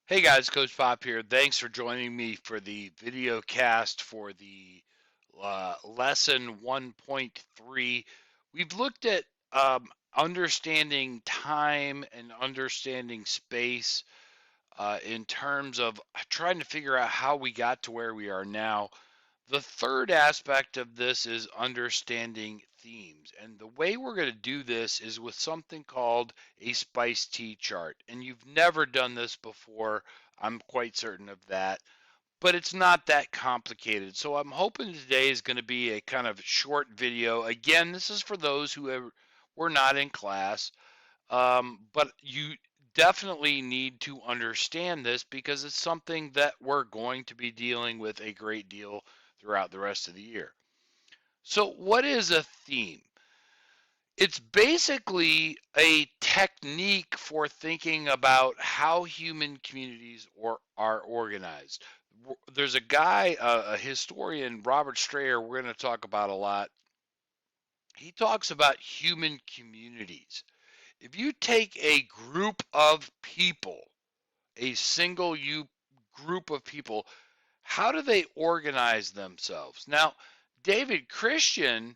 Hey guys, Coach Pop here. Thanks for joining me for the video cast for the lesson 1.3. We've looked at understanding time and understanding space in terms of trying to figure out how we got to where we are now. The third aspect of this is understanding themes. And the way we're going to do this is with something called a spice tea chart. And you've never done this before, I'm quite certain of that, but it's not that complicated. So I'm hoping today is going to be a kind of short video. Again, this is for those were not in class, but you definitely need to understand this because it's something that we're going to be dealing with a great deal throughout the rest of the year. So, what is a theme? It's basically a technique for thinking about how human communities are organized. There's a guy, a historian, Robert Strayer, we're going to talk about a lot. He talks about human communities. If you take a group of people, a single group of people, how do they organize themselves? Now, David Christian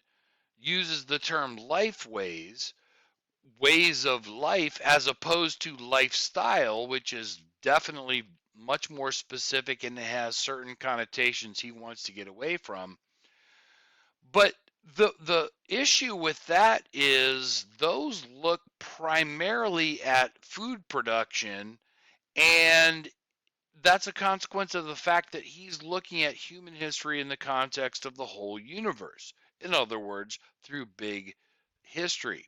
uses the term lifeways, ways of life, as opposed to lifestyle, which is definitely much more specific and has certain connotations he wants to get away from. But the issue with that is those look primarily at food production, and that's a consequence of the fact that he's looking at human history in the context of the whole universe. In other words, through big history.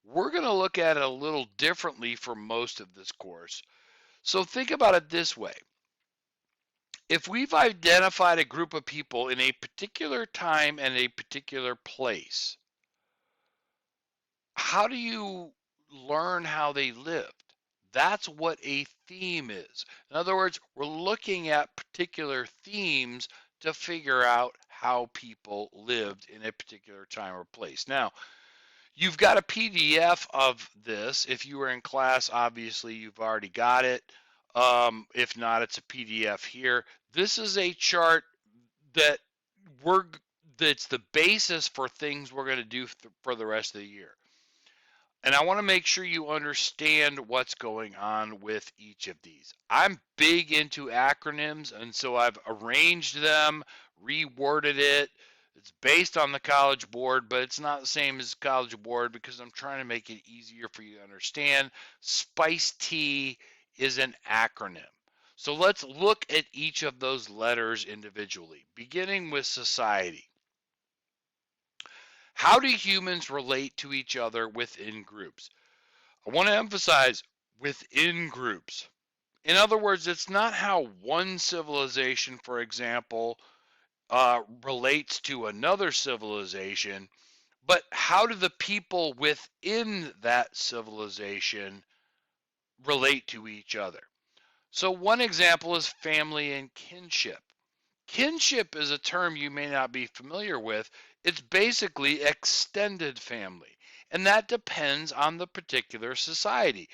We're going to look at it a little differently for most of this course. So think about it this way. If we've identified a group of people in a particular time and a particular place, how do you learn how they lived? That's what a theme is. In other words, we're looking at particular themes to figure out how people lived in a particular time or place. Now, you've got a PDF of this. If you were in class, obviously you've already got it. If not, it's a PDF here. This is a chart that we're that's the basis for things we're going to do for the rest of the year. And I want to make sure you understand what's going on with each of these. I'm big into acronyms, and so I've arranged them, reworded it. It's based on the College Board, but it's not the same as College Board because I'm trying to make it easier for you to understand. Spice T is an acronym. So let's look at each of those letters individually, beginning with society. How do humans relate to each other within groups? I want to emphasize within groups. In other words, it's not how one civilization, for example, relates to another civilization, but how do the people within that civilization relate to each other? So, one example is family and kinship. Kinship is a term you may not be familiar with. It's basically extended family, and that depends on the particular society.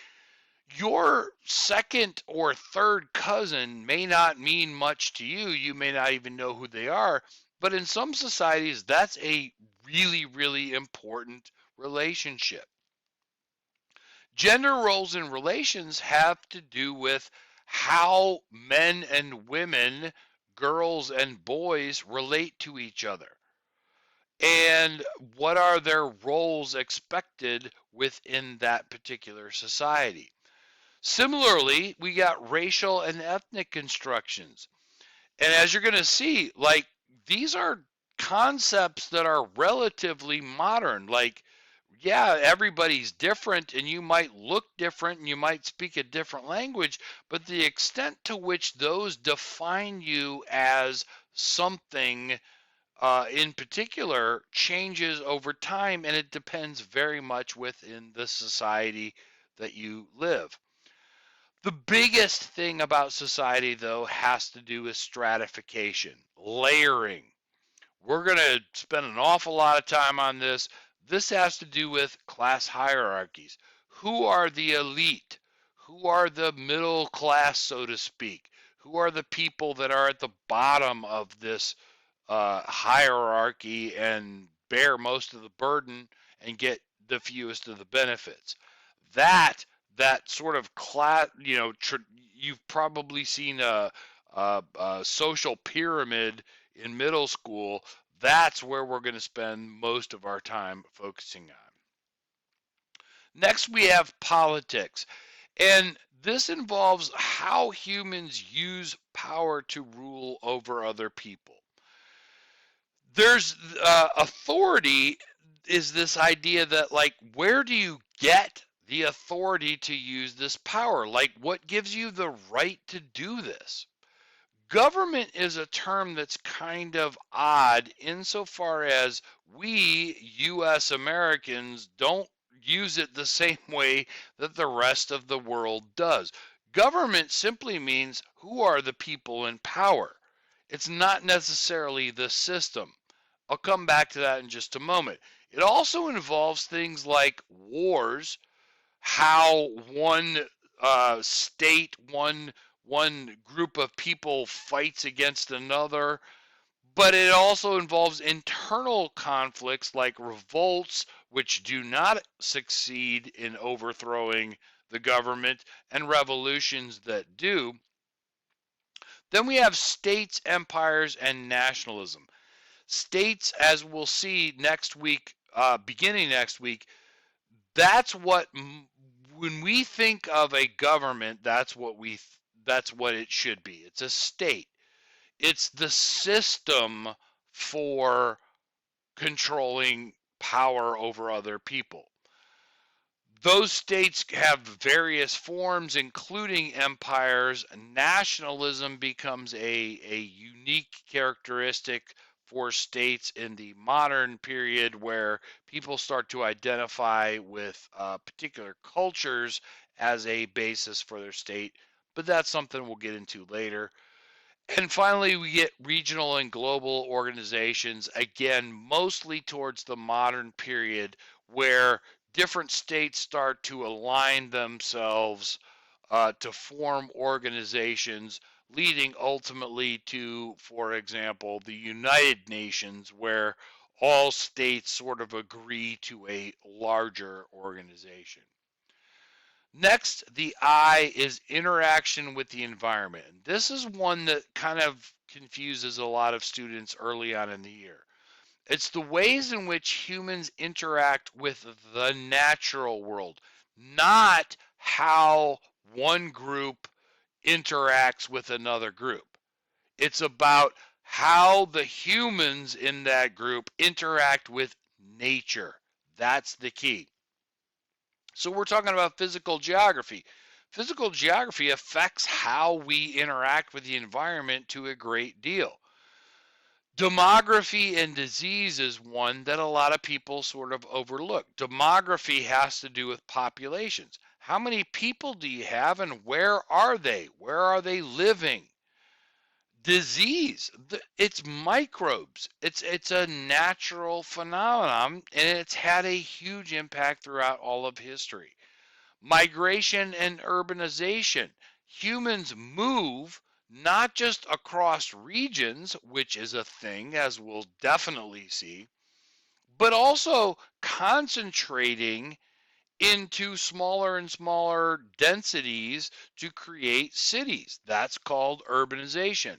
Your second or third cousin may not mean much to you. You may not even know who they are. But in some societies, that's a really, really important relationship. Gender roles and relations have to do with how men and women, girls and boys relate to each other. And what are their roles expected within that particular society? Similarly, we got racial and ethnic constructions. And as you're going to see, like these are concepts that are relatively modern. Like, yeah, everybody's different and you might look different and you might speak a different language, but the extent to which those define you as something in particular changes over time, and it depends very much within the society that you live. The biggest thing about society, though, has to do with stratification, layering. We're going to spend an awful lot of time on this. This has to do with class hierarchies. Who are the elite? who are the middle class, so to speak? Who are the people that are at the bottom of this hierarchy and bear most of the burden and get the fewest of the benefits? That that sort of class, you've probably seen a social pyramid in middle school. That's where we're going to spend most of our time focusing on. Next, we have politics. And this involves how humans use power to rule over other people. There's authority is this idea that, like, where do you get the authority to use this power? Like, what gives you the right to do this? Government is a term that's kind of odd insofar as we, US Americans, don't use it the same way that the rest of the world does. Government simply means who are the people in power. It's not necessarily the system. I'll come back to that in just a moment. It also involves things like wars, how one state, one group of people fights against another, but it also involves internal conflicts like revolts, which do not succeed in overthrowing the government, and revolutions that do. Then we have states, empires, and nationalism. States, as we'll see next week, beginning next week, that's what, when we think of a government, that's what it should be. It's a state. It's the system for controlling power over other people. Those states have various forms, including empires. Nationalism becomes a unique characteristic for states in the modern period, where people start to identify with particular cultures as a basis for their state. But that's something we'll get into later. And finally, we get regional and global organizations, again, mostly towards the modern period, where different states start to align themselves to form organizations, leading ultimately to, for example, the United Nations, where all states sort of agree to a larger organization. Next, the I is interaction with the environment. And this is one that kind of confuses a lot of students early on in the year. It's the ways in which humans interact with the natural world, not how one group interacts with another group. It's about how the humans in that group interact with nature. That's the key. So we're talking about physical geography. Physical geography affects how we interact with the environment to a great deal. Demography and disease is one that a lot of people sort of overlook. Demography has to do with populations. How many people do you have and where are they? Where are they living? Disease, it's microbes. It's a natural phenomenon, and it's had a huge impact throughout all of history. Migration and urbanization. Humans move not just across regions, which is a thing, as we'll definitely see, but also concentrating into smaller and smaller densities to create cities. That's called urbanization.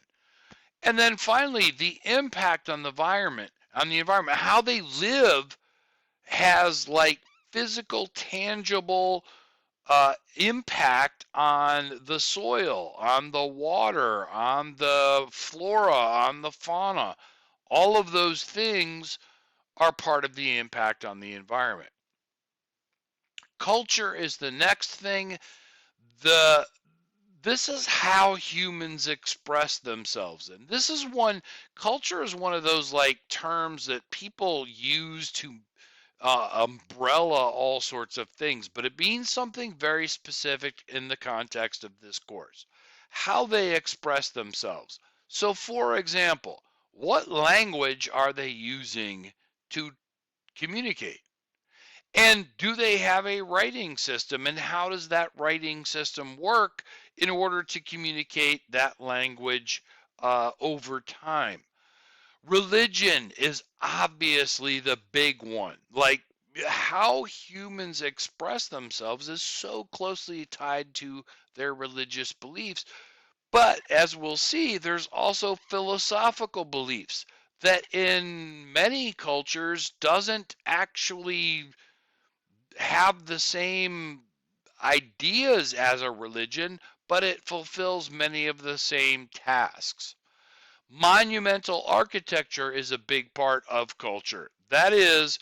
And then finally, the impact on the environment, how they live has like physical, tangible impact on the soil, on the water, on the flora, on the fauna. All of those things are part of the impact on the environment. Culture is the next thing. The This is how humans express themselves. And this is one, culture is one of those like terms that people use to umbrella all sorts of things, but it means something very specific in the context of this course. How they express themselves. So, for example, what language are they using to communicate? And do they have a writing system? And how does that writing system work in order to communicate that language over time? Religion is obviously the big one. Like, how humans express themselves is so closely tied to their religious beliefs. But as we'll see, there's also philosophical beliefs that in many cultures doesn't actually have the same ideas as a religion, but it fulfills many of the same tasks. Monumental architecture is a big part of culture. That is,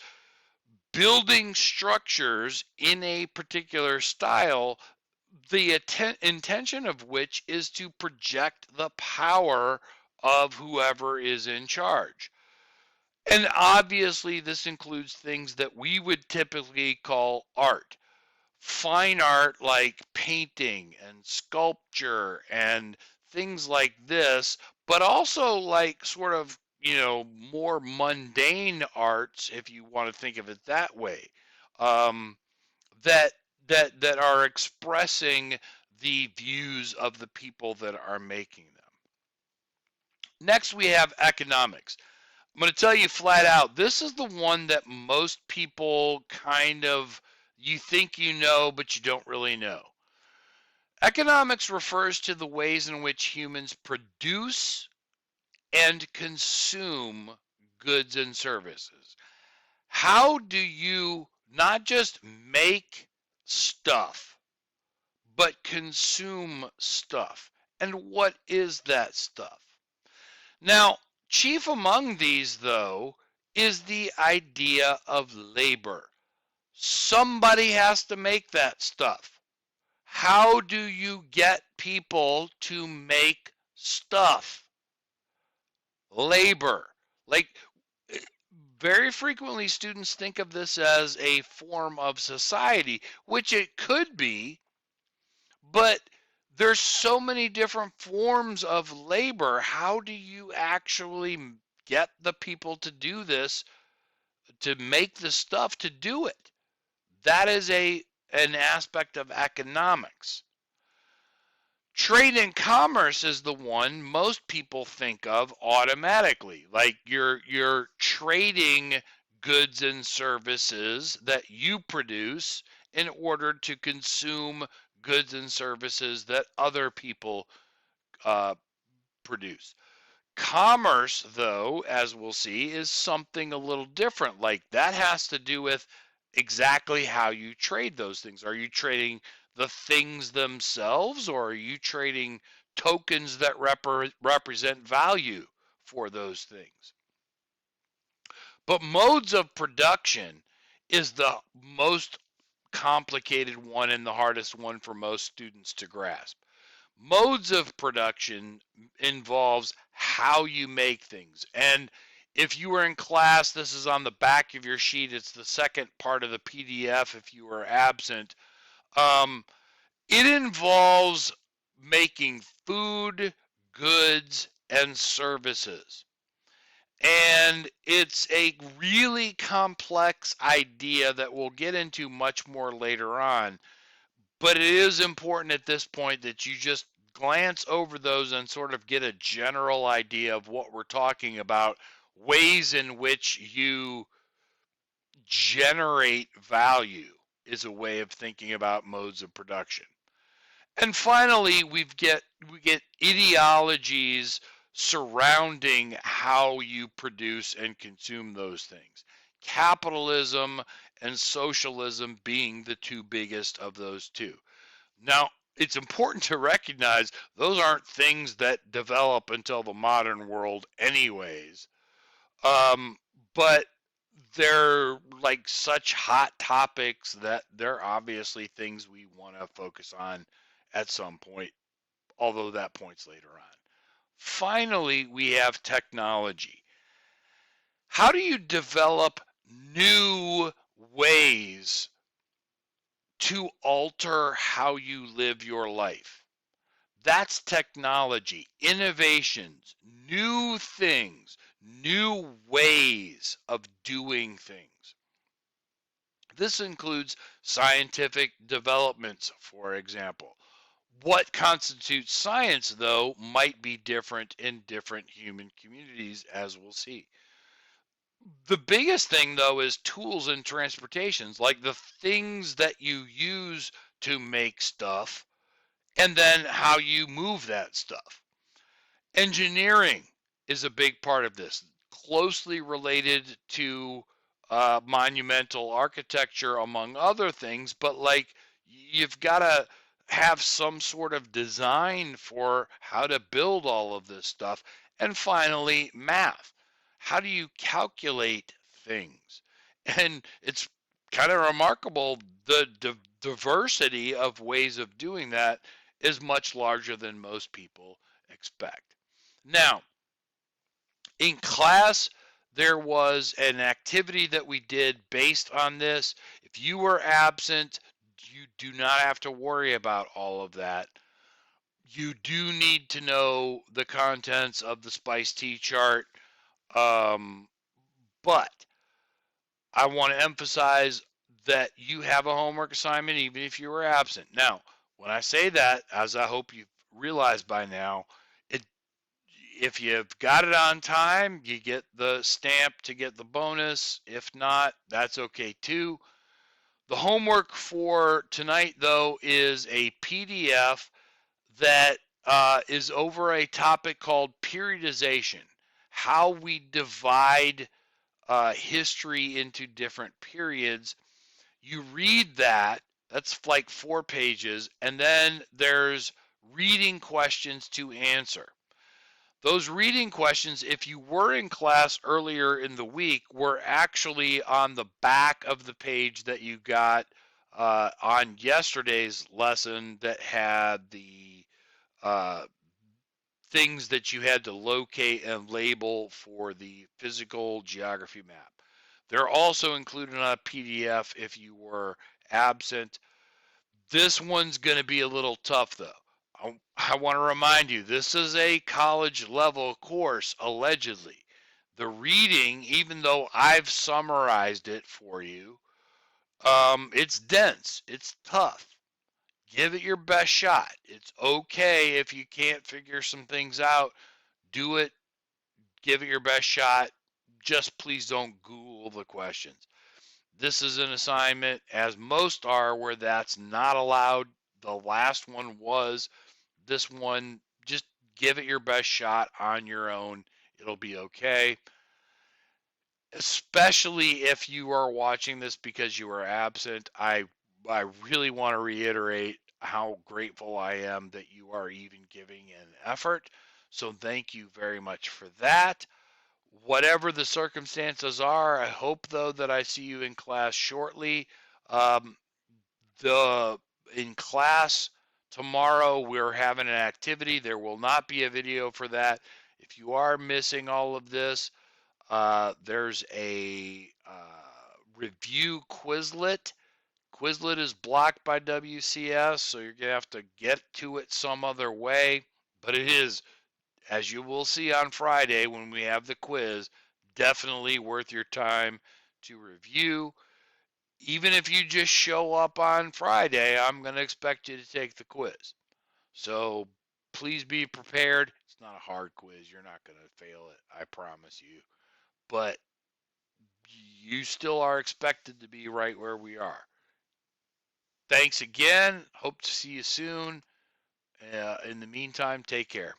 building structures in a particular style, the intention of which is to project the power of whoever is in charge. And obviously, this includes things that we would typically call art. Fine art like painting and sculpture and things like this, but also like sort of, more mundane arts, if you want to think of it that way, um, that that are expressing the views of the people that are making them. Next, we have economics. I'm going to tell you flat out, this is the one that most people kind of, you think you know, but you don't really know. Economics refers to the ways in which humans produce and consume goods and services. How do you not just make stuff, but consume stuff? And what is that stuff? Now, chief among these, though, is the idea of labor. Somebody has to make that stuff. How do you get people to make stuff? Labor. Like, very frequently, students think of this as a form of society, which it could be, but there's so many different forms of labor. How do you actually get the people to do this, to make the stuff, to do it? That is an aspect of economics. Trade and commerce is the one most people think of automatically. Like, you're trading goods and services that you produce in order to consume goods and services that other people uh, produce. Commerce, though, as we'll see, is something a little different. Like, that has to do with exactly how you trade those things. Are you trading the things themselves, or are you trading tokens that represent value for those things? But modes of production is the most complicated one and the hardest one for most students to grasp. Modes of production involves how you make things. And if you were in class, this is on the back of your sheet. It's the second part of the PDF if you were absent. Um, it involves making food, goods, and services. And it's a really complex idea that we'll get into much more later on. But it is important at this point that you just glance over those and sort of get a general idea of what we're talking about, ways in which you generate value is a way of thinking about modes of production. And finally, we get ideologies surrounding how you produce and consume those things. Capitalism and socialism being the two biggest of those two. Now, it's important to recognize those aren't things that develop until the modern world, anyways. Um, but they're like such hot topics that they're obviously things we want to focus on at some point, although that point's later on. Finally, we have technology. How do you develop new ways to alter how you live your life? That's technology, innovations, new things, new ways of doing things. This includes scientific developments, for example. What constitutes science, though, might be different in different human communities, as we'll see. The biggest thing, though, is tools and transportations, like the things that you use to make stuff, and then how you move that stuff. Engineering is a big part of this, closely related to monumental architecture, among other things, but like you've got to have some sort of design for how to build all of this stuff. And finally, math. How do you calculate things? And it's kind of remarkable, the diversity of ways of doing that is much larger than most people expect. Now, in class, there was an activity that we did based on this. If you were absent, you do not have to worry about all of that. You do need to know the contents of the Spice Tea chart, but I want to emphasize that you have a homework assignment even if you were absent. Now, when I say that, as I hope you've realized by now, it if you've got it on time, you get the stamp to get the bonus. If not, that's okay too. The homework for tonight, though, is a PDF that is over a topic called periodization, how we divide history into different periods. You read that, that's like 4 pages, and then there's reading questions to answer. Those reading questions, if you were in class earlier in the week, were actually on the back of the page that you got on yesterday's lesson that had the uh, things that you had to locate and label for the physical geography map. They're also included on a PDF if you were absent. This one's going to be a little tough, though. I want to remind you, this is a college level course, allegedly. The reading, even though I've summarized it for you, it's dense, it's tough. Give it your best shot. It's okay if you can't figure some things out. Do it, give it your best shot. Just please don't Google the questions. This is an assignment, as most are, where that's not allowed. The last one was. This one, just give it your best shot on your own. It'll be okay. Especially if you are watching this because you are absent. I really want to reiterate how grateful I am that you are even giving an effort. So thank you very much for that. Whatever the circumstances are, I hope though that I see you in class shortly. Um, in class tomorrow, we're having an activity. There will not be a video for that. If you are missing all of this, there's a review Quizlet. Quizlet is blocked by WCS, so you're going to have to get to it some other way. But it is, as you will see on Friday when we have the quiz, definitely worth your time to review. Even if you just show up on Friday, I'm going to expect you to take the quiz. So please be prepared. It's not a hard quiz. You're not going to fail it. I promise you. But you still are expected to be right where we are. Thanks again. Hope to see you soon. In the meantime, take care.